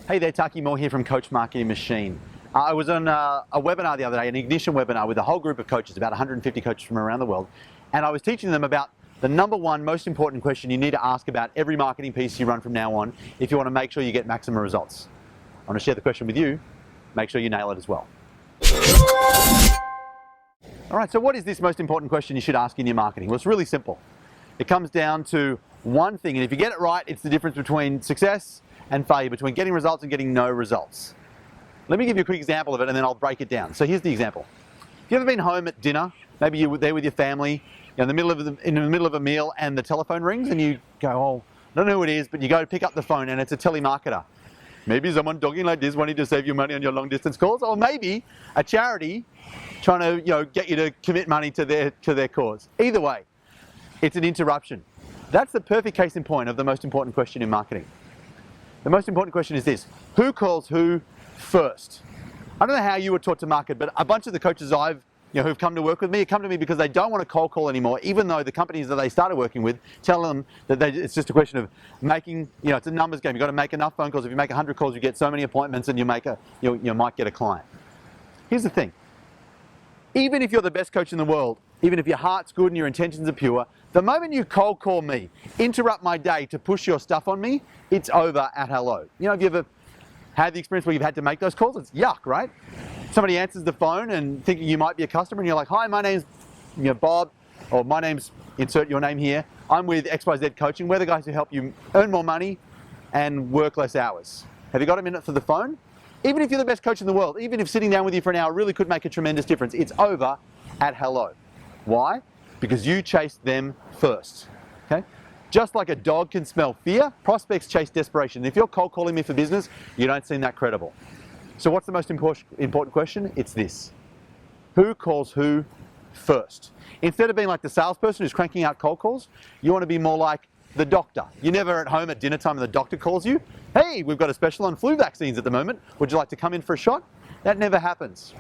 Hey there, Taki here from Coach Marketing Machine. I was on a webinar the other day, an ignition webinar with a whole group of coaches, about 150 coaches from around the world, and I was teaching them about the number one most important question you need to ask about every marketing piece you run from now on if you want to make sure you get maximum results. I want to share the question with you. Make sure you nail it as well. All right, so what is this most important question you should ask in your marketing? Well, it's really simple. It comes down to one thing, and if you get it right, it's the difference between success and failure, between getting results and getting no results. Let me give you a quick example of it and then I'll break it down. So here's the example. Have you ever been home at dinner? Maybe you're there with your family, in the middle of a meal, and the telephone rings and you go, oh, I don't know who it is, but you go to pick up the phone and it's a telemarketer. Maybe someone talking like this wanting to save you money on your long distance calls, or maybe a charity trying to get you to commit money to their cause. Either way, it's an interruption. That's the perfect case in point of the most important question in marketing. The most important question is this: who calls who first? I don't know how you were taught to market, but a bunch of the coaches who've come to work with me come to me because they don't want to cold call anymore, even though the companies that they started working with tell them that it's just a question of making, it's a numbers game. You've got to make enough phone calls. If you make 100 calls, you get so many appointments and you might get a client. Here's the thing. Even if you're the best coach in the world, even if your heart's good and your intentions are pure, the moment you cold call me, interrupt my day to push your stuff on me, it's over at hello. Have you ever had the experience where you've had to make those calls? It's yuck, right? Somebody answers the phone and thinking you might be a customer and you're like, hi, my name's Bob, or my name's, insert your name here. I'm with XYZ Coaching. We're the guys who help you earn more money and work less hours. Have you got a minute for the phone? Even if you're the best coach in the world, even if sitting down with you for an hour really could make a tremendous difference, it's over at hello. Why? Because you chased them first, okay? Just like a dog can smell fear, prospects chase desperation. If you're cold calling me for business, you don't seem that credible. So what's the most important question? It's this: who calls who first? Instead of being like the salesperson who's cranking out cold calls, you want to be more like the doctor. You're never at home at dinner time and the doctor calls you. Hey, we've got a special on flu vaccines at the moment. Would you like to come in for a shot? That never happens.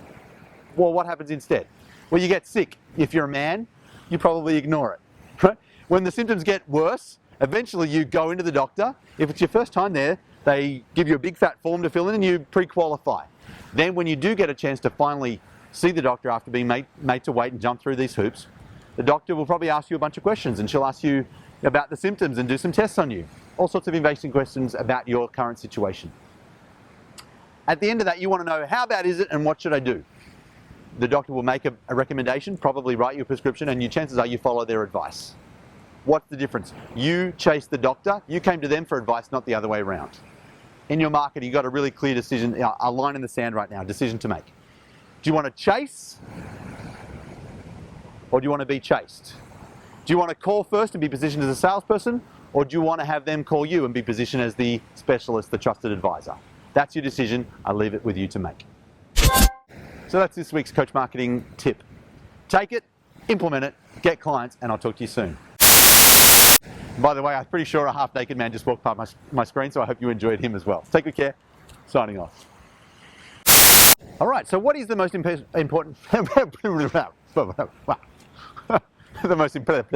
Well, what happens instead? Well, you get sick. If you're a man, you probably ignore it. Right? When the symptoms get worse, eventually you go into the doctor. If it's your first time there, they give you a big fat form to fill in and you pre-qualify. Then when you do get a chance to finally see the doctor after being made to wait and jump through these hoops, the doctor will probably ask you a bunch of questions, and she'll ask you about the symptoms and do some tests on you. All sorts of invasive questions about your current situation. At the end of that, you want to know, how bad is it and what should I do? The doctor will make a recommendation, probably write you a prescription, and chances are you follow their advice. What's the difference? You chased the doctor, you came to them for advice, not the other way around. In your marketing, you've got a really clear decision, a line in the sand right now, decision to make. Do you want to chase, or do you want to be chased? Do you want to call first and be positioned as a salesperson, or do you want to have them call you and be positioned as the specialist, the trusted advisor? That's your decision. I leave it with you to make. So that's this week's Coach Marketing tip. Take it, implement it, get clients, and I'll talk to you soon. By the way, I'm pretty sure a half-naked man just walked past my screen, so I hope you enjoyed him as well. Take good care. Signing off. All right, so what is the most important... the most important...